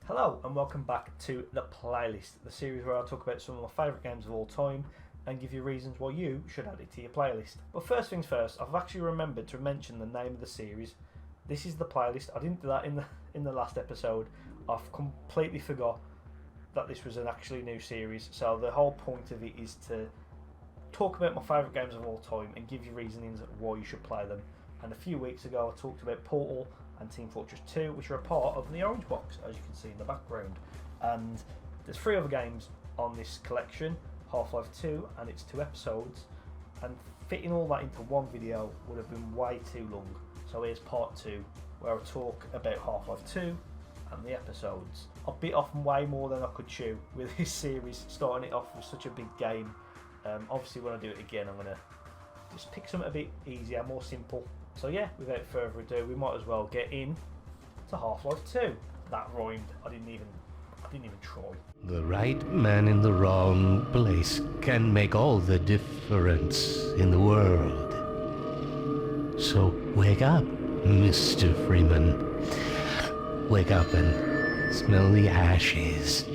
Hello and welcome back to The Playlist, the series where I talk about some of my favourite games of all time and give you reasons why you should add it to your playlist. But first things first, I've actually remembered to mention the name of the series. This is The Playlist. I didn't do that in the last episode. I've completely forgot that this was an actually new series, so the whole point of it is to talk about my favourite games of all time and give you reasonings why you should play them. And a few weeks ago I talked about Portal and Team Fortress 2, which are a part of the Orange Box, as you can see in the background. And there's 3 other games on this collection, Half-Life 2 and its 2 episodes, and fitting all that into one video would have been way too long. So here's part 2, where I talk about Half-Life 2 and the episodes. I bit off way more than I could chew with this series, starting it off with such a big game. Obviously when I do it again I'm going to just pick something a bit easier, more simple. So yeah, without further ado, we might as well get in to Half-Life 2. That rhymed. I didn't even try. The right man in the wrong place can make all the difference in the world. So wake up, Mr. Freeman. Wake up and smell the ashes.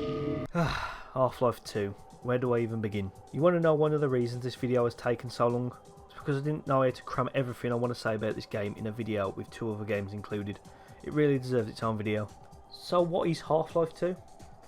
Half-Life 2. Where do I even begin? You want to know one of the reasons this video has taken so long? Because I didn't know how to cram everything I want to say about this game in a video with 2 other games included. It really deserves its own video. So what is Half-Life 2?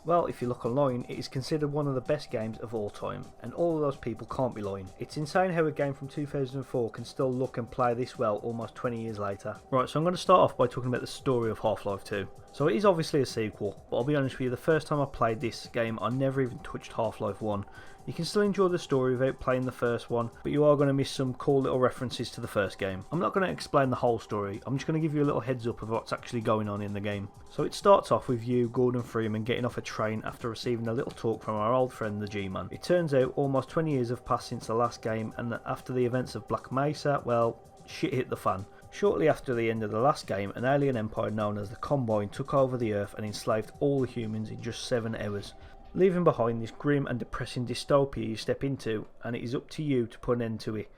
Well, if you look online, it is considered one of the best games of all time, and all of those people can't be lying. It's insane how a game from 2004 can still look and play this well almost 20 years later. Right, so I'm going to start off by talking about the story of Half-Life 2. So it is obviously a sequel, but I'll be honest with you, the first time I played this game I never even touched Half-Life 1. You can still enjoy the story without playing the first one, but you are going to miss some cool little references to the first game. I'm not going to explain the whole story, I'm just going to give you a little heads up of what's actually going on in the game. So it starts off with you, Gordon Freeman, getting off a train after receiving a little talk from our old friend the G-Man. It turns out almost 20 years have passed since the last game, and that after the events of Black Mesa, well, shit hit the fan. Shortly after the end of the last game, an alien empire known as the Combine took over the Earth and enslaved all the humans in just 7 hours. Leaving behind this grim and depressing dystopia you step into, and it is up to you to put an end to it.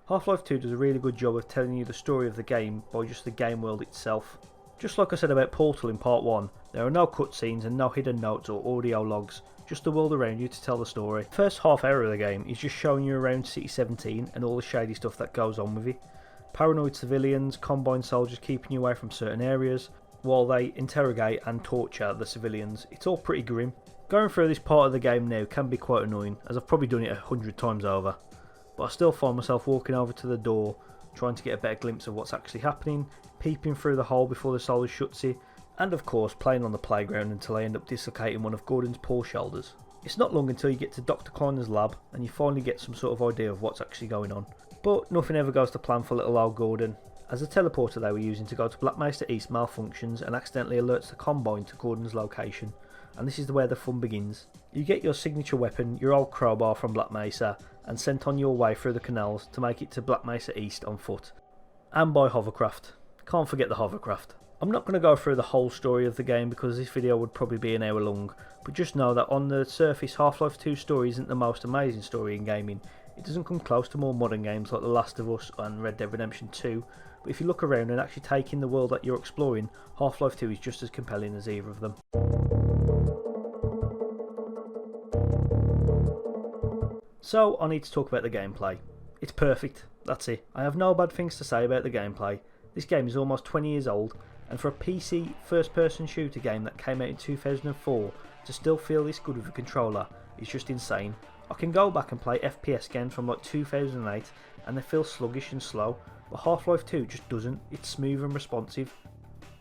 Half-Life 2 does a really good job of telling you the story of the game by just the game world itself. Just like I said about Portal in part 1, there are no cutscenes and no hidden notes or audio logs, just the world around you to tell the story. The first half hour of the game is just showing you around City 17 and all the shady stuff that goes on with it. Paranoid civilians, Combine soldiers keeping you away from certain areas, while they interrogate and torture the civilians. It's all pretty grim. Going through this part of the game now can be quite annoying, as I've probably done it 100 times over, but I still find myself walking over to the door, trying to get a better glimpse of what's actually happening, peeping through the hole before the soldier shuts it, and of course playing on the playground until I end up dislocating one of Gordon's poor shoulders. It's not long until you get to Dr. Connor's lab and you finally get some sort of idea of what's actually going on. But nothing ever goes to plan for little old Gordon, as the teleporter they were using to go to Black Mesa East malfunctions and accidentally alerts the Combine to Gordon's location. And this is where the fun begins. You get your signature weapon, your old crowbar from Black Mesa, and sent on your way through the canals to make it to Black Mesa East on foot. And by hovercraft. Can't forget the hovercraft. I'm not going to go through the whole story of the game because this video would probably be an hour long, but just know that on the surface Half-Life 2 story isn't the most amazing story in gaming. It doesn't come close to more modern games like The Last of Us and Red Dead Redemption 2, but if you look around and actually take in the world that you're exploring, Half-Life 2 is just as compelling as either of them. So I need to talk about the gameplay. It's perfect, that's it. I have no bad things to say about the gameplay. This game is almost 20 years old, and for a PC first person shooter game that came out in 2004 to still feel this good with a controller is just insane. I can go back and play FPS games from like 2008 and they feel sluggish and slow, but Half-Life 2 just doesn't. It's smooth and responsive.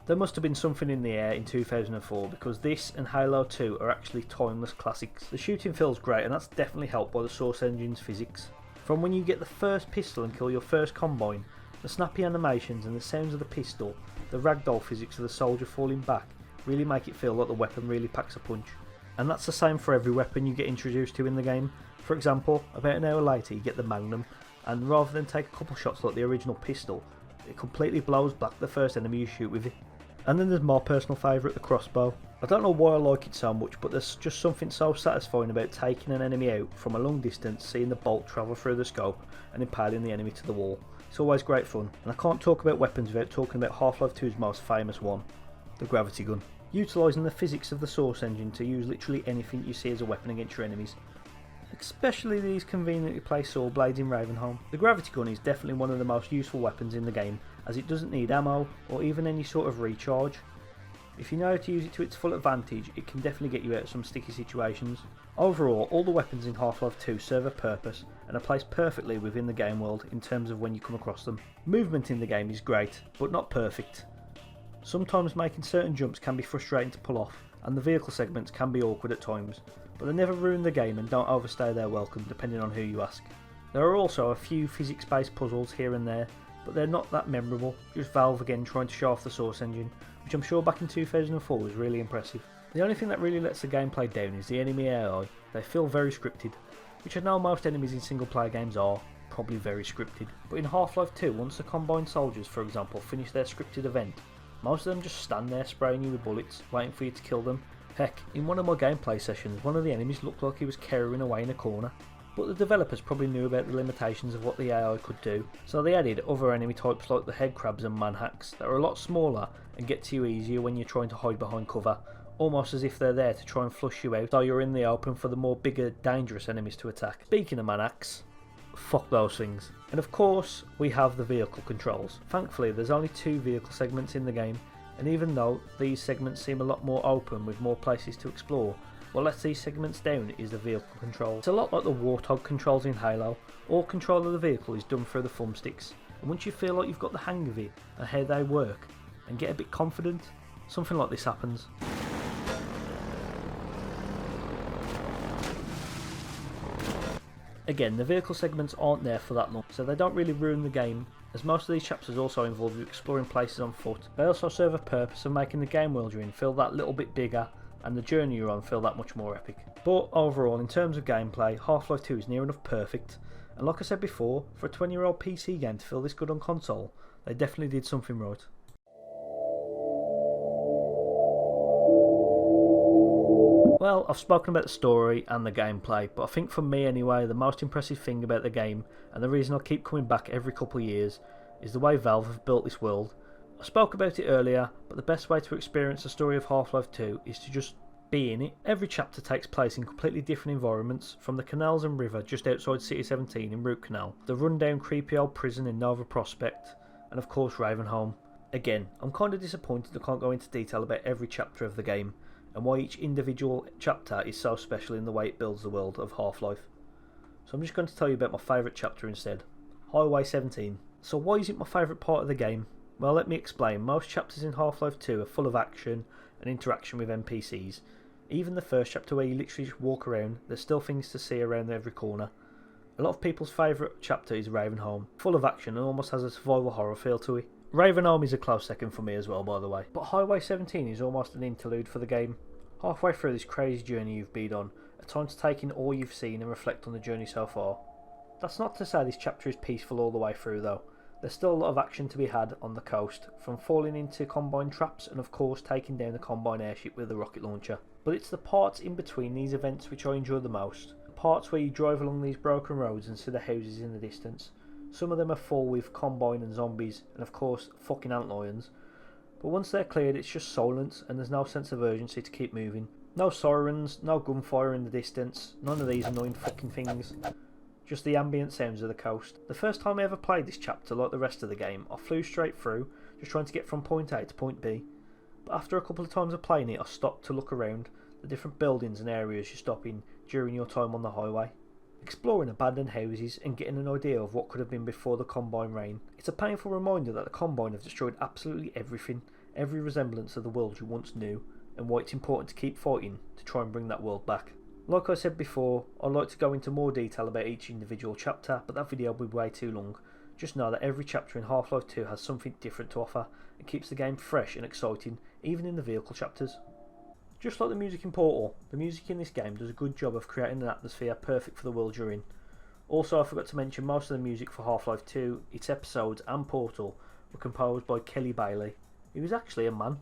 There must have been something in the air in 2004 because this and Halo 2 are actually timeless classics. The shooting feels great and that's definitely helped by the Source Engine's physics. From when you get the first pistol and kill your first Combine, the snappy animations and the sounds of the pistol, the ragdoll physics of the soldier falling back really make it feel like the weapon really packs a punch. And that's the same for every weapon you get introduced to in the game. For example, about an hour later you get the Magnum, and rather than take a couple shots like the original pistol, it completely blows back the first enemy you shoot with it. And then there's my personal favourite, the crossbow. I don't know why I like it so much, but there's just something so satisfying about taking an enemy out from a long distance, seeing the bolt travel through the scope and impaling the enemy to the wall. It's always great fun, and I can't talk about weapons without talking about Half-Life 2's most famous one, the gravity gun. utilising the physics of the Source engine to use literally anything you see as a weapon against your enemies, especially these conveniently placed saw blades in Ravenholm. The gravity gun is definitely one of the most useful weapons in the game, as it doesn't need ammo or even any sort of recharge. If you know how to use it to its full advantage, it can definitely get you out of some sticky situations. Overall, all the weapons in Half-Life 2 serve a purpose and are placed perfectly within the game world in terms of when you come across them. Movement in the game is great, but not perfect. Sometimes making certain jumps can be frustrating to pull off, and the vehicle segments can be awkward at times, but they never ruin the game and don't overstay their welcome depending on who you ask. There are also a few physics-based puzzles here and there, but they're not that memorable, just Valve again trying to show off the Source engine, which I'm sure back in 2004 was really impressive. The only thing that really lets the gameplay down is the enemy AI. They feel very scripted, which I know most enemies in single player games are probably very scripted, but in Half-Life 2, once the Combined soldiers for example finish their scripted event, most of them just stand there spraying you with bullets, waiting for you to kill them. Heck, in one of my gameplay sessions, one of the enemies looked like he was cowering away in a corner. But the developers probably knew about the limitations of what the AI could do, so they added other enemy types like the head crabs and manhacks that are a lot smaller and get to you easier when you're trying to hide behind cover, almost as if they're there to try and flush you out so you're in the open for the more bigger, dangerous enemies to attack. Speaking of manhacks, fuck those things. And of course, we have the vehicle controls. Thankfully, there's only 2 vehicle segments in the game, and even though these segments seem a lot more open with more places to explore, what lets these segments down is the vehicle control. It's a lot like the Warthog controls in Halo. All control of the vehicle is done through the thumbsticks, and once you feel like you've got the hang of it and how they work, and get a bit confident, something like this happens. Again, the vehicle segments aren't there for that long, so they don't really ruin the game, as most of these chapters also involve you exploring places on foot. They also serve a purpose of making the game world you're in feel that little bit bigger, and the journey you're on feel that much more epic. But overall, in terms of gameplay, Half-Life 2 is near enough perfect, and like I said before, for a 20-year-old PC game to feel this good on console, they definitely did something right. Well, I've spoken about the story and the gameplay, but I think for me anyway, the most impressive thing about the game, and the reason I keep coming back every couple of years, is the way Valve have built this world. I spoke about it earlier, but the best way to experience the story of Half-Life 2 is to just be in it. Every chapter takes place in completely different environments, from the canals and river just outside City 17 in Root Canal, the rundown creepy old prison in Nova Prospect, and of course Ravenholm. Again, I'm kind of disappointed I can't go into detail about every chapter of the game, and why each individual chapter is so special in the way it builds the world of Half-Life. So I'm just going to tell you about my favourite chapter instead, Highway 17. So why is it my favourite part of the game? Well, let me explain. Most chapters in Half-Life 2 are full of action and interaction with NPCs. Even the first chapter where you literally just walk around, there's still things to see around every corner. A lot of people's favourite chapter is Ravenholm, full of action and almost has a survival horror feel to it. Ravenholm is a close second for me as well, by the way. But Highway 17 is almost an interlude for the game. Halfway through this crazy journey you've been on, a time to take in all you've seen and reflect on the journey so far. That's not to say this chapter is peaceful all the way through though. There's still a lot of action to be had on the coast, from falling into Combine traps and of course taking down the Combine airship with a rocket launcher. But it's the parts in between these events which I enjoy the most. The parts where you drive along these broken roads and see the houses in the distance. Some of them are full with Combine and zombies, and of course fucking antlions. But once they're cleared, it's just silence and there's no sense of urgency to keep moving. No sirens, no gunfire in the distance, none of these annoying fucking things. Just the ambient sounds of the coast. The first time I ever played this chapter, like the rest of the game, I flew straight through, just trying to get from point A to point B. But after a couple of times of playing it, I stopped to look around the different buildings and areas you stop in during your time on the highway. Exploring abandoned houses and getting an idea of what could have been before the Combine reign. It's a painful reminder that the Combine have destroyed absolutely everything, every resemblance of the world you once knew, and why it's important to keep fighting to try and bring that world back. Like I said before, I'd like to go into more detail about each individual chapter, but that video will be way too long. Just know that every chapter in Half-Life 2 has something different to offer and keeps the game fresh and exciting, even in the vehicle chapters. Just like the music in Portal, the music in this game does a good job of creating an atmosphere perfect for the world you're in. Also, I forgot to mention most of the music for Half-Life 2, its episodes and Portal were composed by Kelly Bailey. He was actually a man.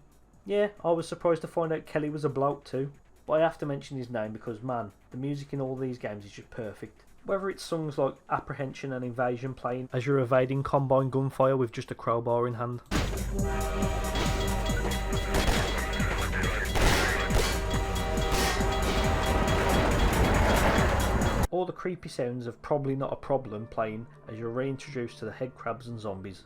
Yeah, I was surprised to find out Kelly was a bloke too. But I have to mention his name because, man, the music in all these games is just perfect. Whether it's songs like Apprehension and Invasion playing as you're evading Combine gunfire with just a crowbar in hand. All the creepy sounds of Probably Not a Problem playing as you're reintroduced to the head crabs and zombies.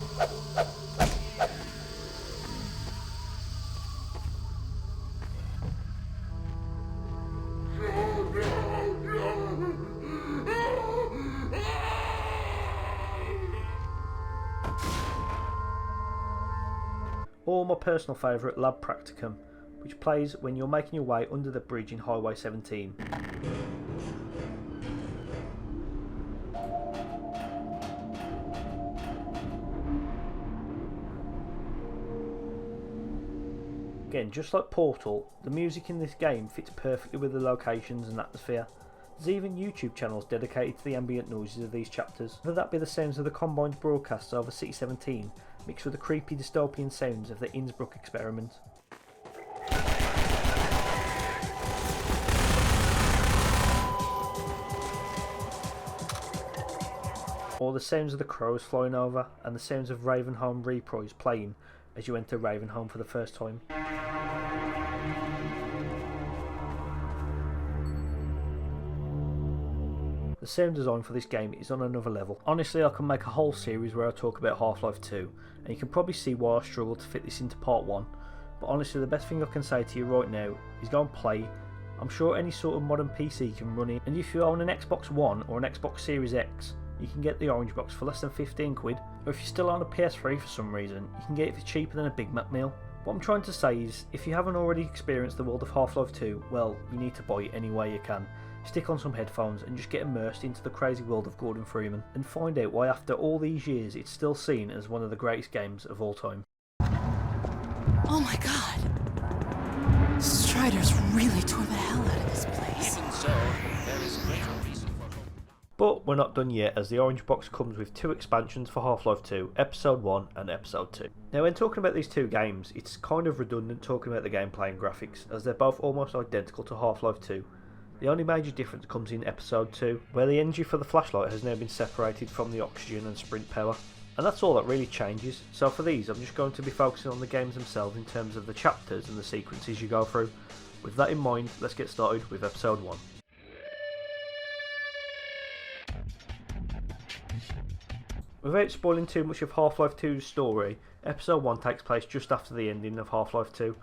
Or my personal favourite, Lab Practicum, which plays when you're making your way under the bridge in Highway 17. Again, just like Portal, the music in this game fits perfectly with the locations and atmosphere. There's even YouTube channels dedicated to the ambient noises of these chapters, whether that be the sounds of the combined broadcasts over City 17 mixed with the creepy dystopian sounds of the Innsbruck experiment. Or the sounds of the crows flying over and the sounds of Ravenholm Reprise playing as you enter Ravenholm for the first time. The sound design for this game is on another level. Honestly, I can make a whole series where I talk about Half-Life 2, and you can probably see why I struggled to fit this into part 1, but honestly the best thing I can say to you right now is go and play. I'm sure any sort of modern PC can run it, and if you own an Xbox One or an Xbox Series X, you can get the orange box for less than 15 quid, or if you still own a PS3 for some reason, you can get it for cheaper than a Big Mac meal. What I'm trying to say is, if you haven't already experienced the world of Half-Life 2, well, you need to buy it any way you can. Stick on some headphones and just get immersed into the crazy world of Gordon Freeman, and find out why after all these years it's still seen as one of the greatest games of all time. Oh my god! Strider's really tore the hell out of this place. Even so, there is little reason for hope. But we're not done yet, as the orange box comes with 2 expansions for Half-Life 2, Episode 1 and Episode 2. Now when talking about these 2 games, it's kind of redundant talking about the gameplay and graphics, as they're both almost identical to Half-Life 2. The only major difference comes in Episode 2, where the energy for the flashlight has now been separated from the oxygen and sprint power. And that's all that really changes, so for these I'm just going to be focusing on the games themselves in terms of the chapters and the sequences you go through. With that in mind, let's get started with Episode 1. Without spoiling too much of Half-Life 2's story, Episode 1 takes place just after the ending of Half-Life 2.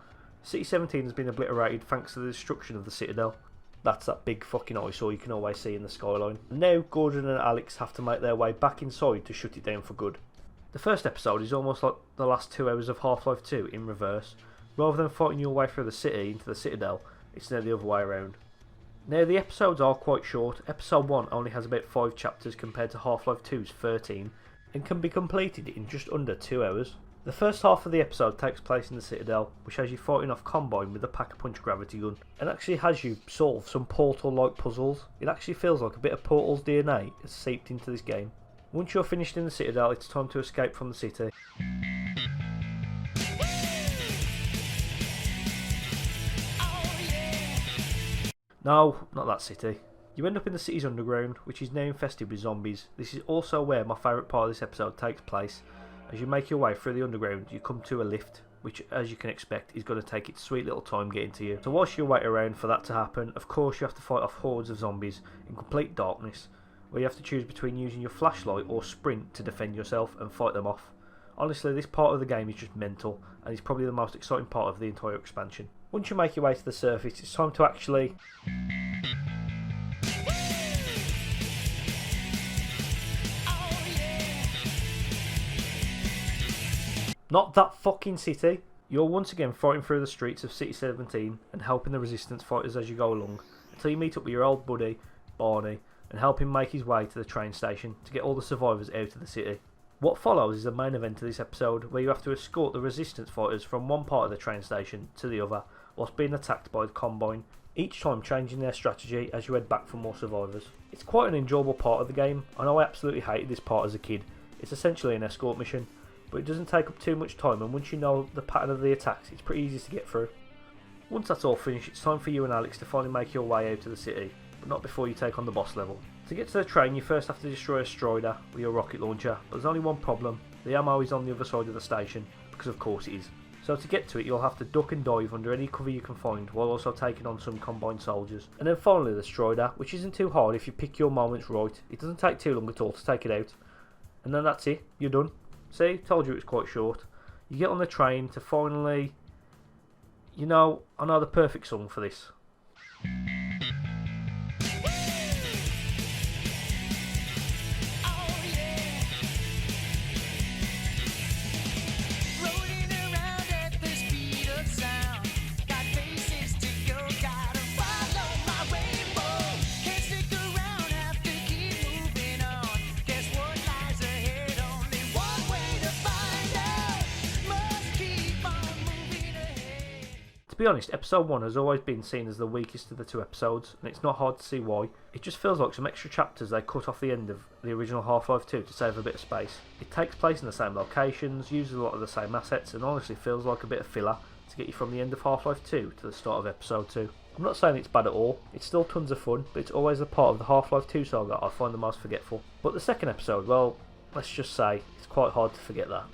City 17 has been obliterated thanks to the destruction of the Citadel. That's that big fucking eyesore you can always see in the skyline. And now Gordon and Alex have to make their way back inside to shut it down for good. The first episode is almost like the last 2 hours of Half-Life 2 in reverse. Rather than fighting your way through the city into the Citadel, it's now the other way around. Now the episodes are quite short. Episode 1 only has about 5 chapters compared to Half-Life 2's 13, and can be completed in just under 2 hours. The first half of the episode takes place in the Citadel, which has you fighting off Combine with a Pack-a-Punch gravity gun, and actually has you solve some Portal-like puzzles. It actually feels like a bit of Portal's DNA has seeped into this game. Once you're finished in the Citadel, it's time to escape from the city. No, not that city. You end up in the city's underground, which is now infested with zombies. This is also where my favourite part of this episode takes place. As you make your way through the underground, you come to a lift, which, as you can expect, is going to take its sweet little time getting to you. So whilst you wait around for that to happen, of course you have to fight off hordes of zombies in complete darkness, where you have to choose between using your flashlight or sprint to defend yourself and fight them off. Honestly, this part of the game is just mental, and is probably the most exciting part of the entire expansion. Once you make your way to the surface, it's time to actually... Not that fucking city! You're once again fighting through the streets of City 17 and helping the resistance fighters as you go along, until you meet up with your old buddy, Barney, and help him make his way to the train station to get all the survivors out of the city. What follows is the main event of this episode, where you have to escort the resistance fighters from one part of the train station to the other, whilst being attacked by the Combine, each time changing their strategy as you head back for more survivors. It's quite an enjoyable part of the game. I know I absolutely hated this part as a kid. It's essentially an escort mission, but it doesn't take up too much time, and once you know the pattern of the attacks, it's pretty easy to get through. Once that's all finished, it's time for you and Alex to finally make your way out of the city, but not before you take on the boss level. To get to the train, you first have to destroy a Strider with your rocket launcher, but there's only one problem: the ammo is on the other side of the station, because of course it is. So to get to it, you'll have to duck and dive under any cover you can find, while also taking on some combined soldiers. And then finally the Strider, which isn't too hard if you pick your moments right. It doesn't take too long at all to take it out. And then that's it, you're done. See, told you it was quite short. You get on the train to finally... You know, I know the perfect song for this. To be honest, episode 1 has always been seen as the weakest of the 2 episodes, and it's not hard to see why. It just feels like some extra chapters they cut off the end of the original Half-Life 2 to save a bit of space. It takes place in the same locations, uses a lot of the same assets, and honestly feels like a bit of filler to get you from the end of Half-Life 2 to the start of episode 2. I'm not saying it's bad at all, it's still tons of fun, but it's always the part of the Half-Life 2 saga I find the most forgetful. But the second episode, well, let's just say, it's quite hard to forget that.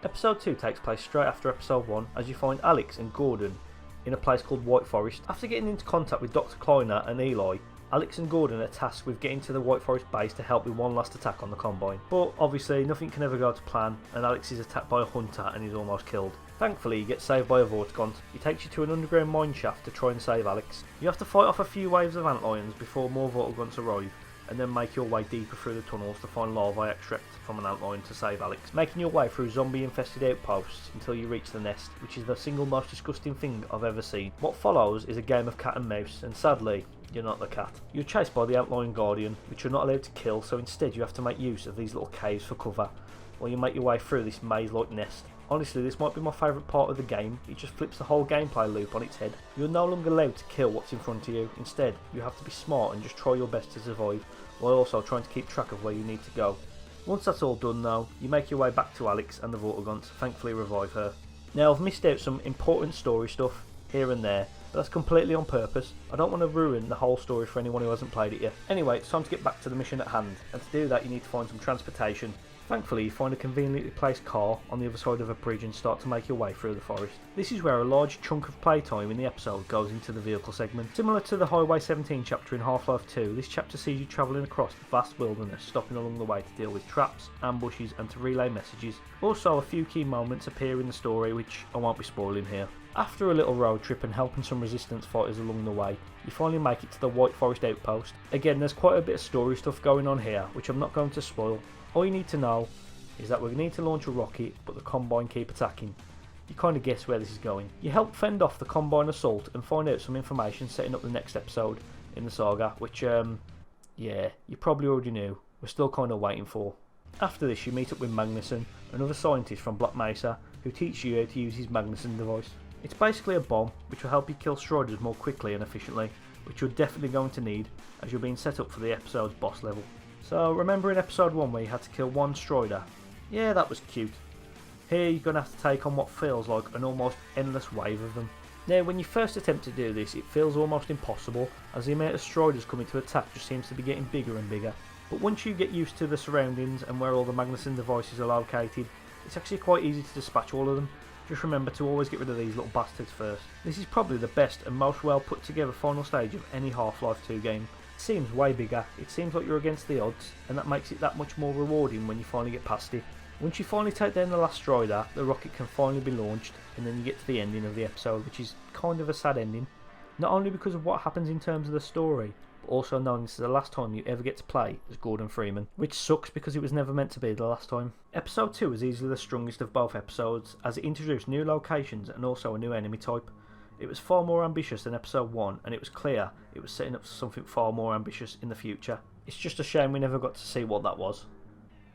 Episode 2 takes place straight after episode 1 as you find Alex and Gordon in a place called White Forest. After getting into contact with Dr. Kleiner and Eli, Alex and Gordon are tasked with getting to the White Forest base to help with one last attack on the Combine. But obviously nothing can ever go to plan and Alex is attacked by a hunter and is almost killed. Thankfully he gets saved by a Vortigaunt. He takes you to an underground mine shaft to try and save Alex. You have to fight off a few waves of antlions before more Vortigaunts arrive, and then make your way deeper through the tunnels to find larvae extract from an antlion to save Alex, making your way through zombie infested outposts until you reach the nest, which is the single most disgusting thing I've ever seen. What follows is a game of cat and mouse, and sadly you're not the cat. You're chased by the antlion guardian, which you're not allowed to kill, so instead you have to make use of these little caves for cover while you make your way through this maze-like nest. Honestly, this might be my favourite part of the game. It just flips the whole gameplay loop on its head. You're no longer allowed to kill what's in front of you. Instead, you have to be smart and just try your best to survive, while also trying to keep track of where you need to go. Once that's all done though, you make your way back to Alex and the Vortigaunt to thankfully revive her. Now I've missed out some important story stuff here and there, but that's completely on purpose. I don't want to ruin the whole story for anyone who hasn't played it yet. Anyway, it's time to get back to the mission at hand, and to do that you need to find some transportation. Thankfully you find a conveniently placed car on the other side of a bridge and start to make your way through the forest. This is where a large chunk of playtime in the episode goes into the vehicle segment. Similar to the Highway 17 chapter in Half-Life 2, this chapter sees you travelling across the vast wilderness, stopping along the way to deal with traps, ambushes and to relay messages. Also a few key moments appear in the story which I won't be spoiling here. After a little road trip and helping some resistance fighters along the way, you finally make it to the White Forest outpost. Again, there's quite a bit of story stuff going on here, which I'm not going to spoil. All you need to know is that we need to launch a rocket, but the Combine keep attacking. You kind of guess where this is going. You help fend off the Combine assault and find out some information setting up the next episode in the saga, which, yeah, you probably already knew. We're still kind of waiting for. After this, you meet up with Magnuson, another scientist from Black Mesa, who teaches you how to use his Magnuson device. It's basically a bomb, which will help you kill Striders more quickly and efficiently, which you're definitely going to need, as you're being set up for the episode's boss level. So, remember in episode 1 where you had to kill one Strider? Yeah, that was cute. Here you're going to have to take on what feels like an almost endless wave of them. Now when you first attempt to do this it feels almost impossible, as the amount of Striders coming to attack just seems to be getting bigger and bigger. But once you get used to the surroundings and where all the Magnuson devices are located, it's actually quite easy to dispatch all of them. Just remember to always get rid of these little bastards first. This is probably the best and most well put together final stage of any Half-Life 2 game. It seems way bigger, it seems like you're against the odds, and that makes it that much more rewarding when you finally get past it. Once you finally take down the last Strider, the rocket can finally be launched, and then you get to the ending of the episode, which is kind of a sad ending. Not only because of what happens in terms of the story, but also knowing this is the last time you ever get to play as Gordon Freeman, which sucks because it was never meant to be the last time. Episode 2 was easily the strongest of both episodes, as it introduced new locations and also a new enemy type. It was far more ambitious than episode 1, and it was clear it was setting up something far more ambitious in the future. It's just a shame we never got to see what that was.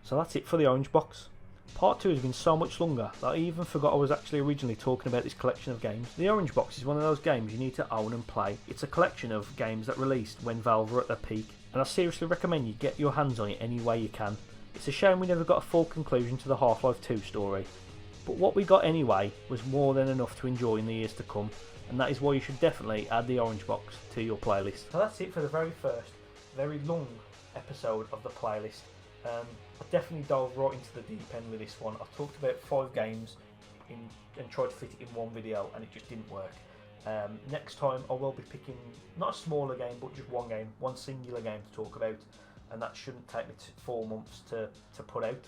So that's it for the Orange Box. Part 2 has been so much longer that I even forgot I was actually originally talking about this collection of games. The Orange Box is one of those games you need to own and play. It's a collection of games that released when Valve were at their peak, and I seriously recommend you get your hands on it any way you can. It's a shame we never got a full conclusion to the Half-Life 2 story, but what we got anyway was more than enough to enjoy in the years to come, and that is why you should definitely add the Orange Box to your playlist. So that's it for the very first, very long episode of the playlist. I definitely dove right into the deep end with this one. I talked about 5 games and tried to fit it in one video, and it just didn't work. Next time I will be picking not a smaller game, but just one game, one singular game to talk about, and that shouldn't take me 4 months to put out.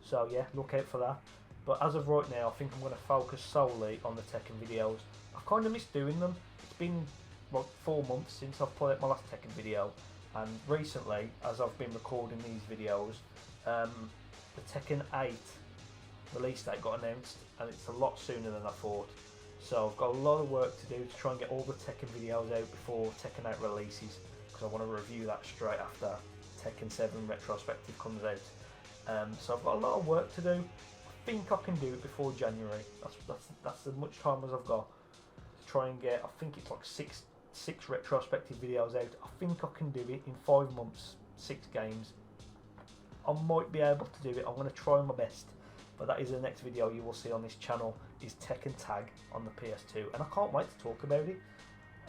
So yeah, look out for that. But as of right now, I think I'm going to focus solely on the Tekken videos. I've kind of missed doing them. It's been like 4 months since I've put out my last Tekken video, and recently, as I've been recording these videos, the Tekken 8 release date got announced, and it's a lot sooner than I thought. So I've got a lot of work to do to try and get all the Tekken videos out before Tekken 8 releases, because I want to review that straight after Tekken 7 retrospective comes out. So I've got a lot of work to do. I think I can do it before January. That's as much time as I've got to try and get. I think it's like six retrospective videos out. I think I can do it in 5 months, 6 games. I might be able to do it. I'm going to try my best. But that is the next video you will see on this channel, is Tekken Tag on the PS2, and I can't wait to talk about it.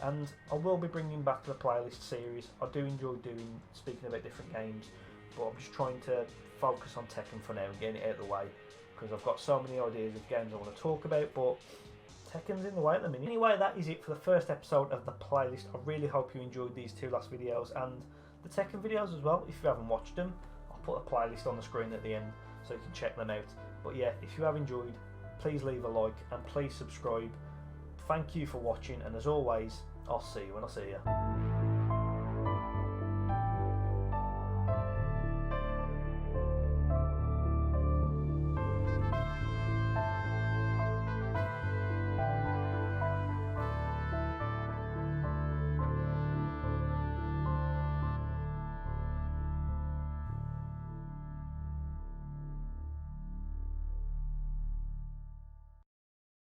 And I will be bringing back the playlist series. I do enjoy speaking about different games, but I'm just trying to focus on Tekken for now and getting it out of the way, because I've got so many ideas of games I want to talk about, but Tekken's in the way at the minute. Anyway, that is it for the first episode of the playlist. I really hope you enjoyed these 2 last videos, and the Tekken videos as well. If you haven't watched them, I'll put a playlist on the screen at the end so you can check them out. But yeah, if you have enjoyed, please leave a like and please subscribe. Thank you for watching, and as always, I'll see you when I see you.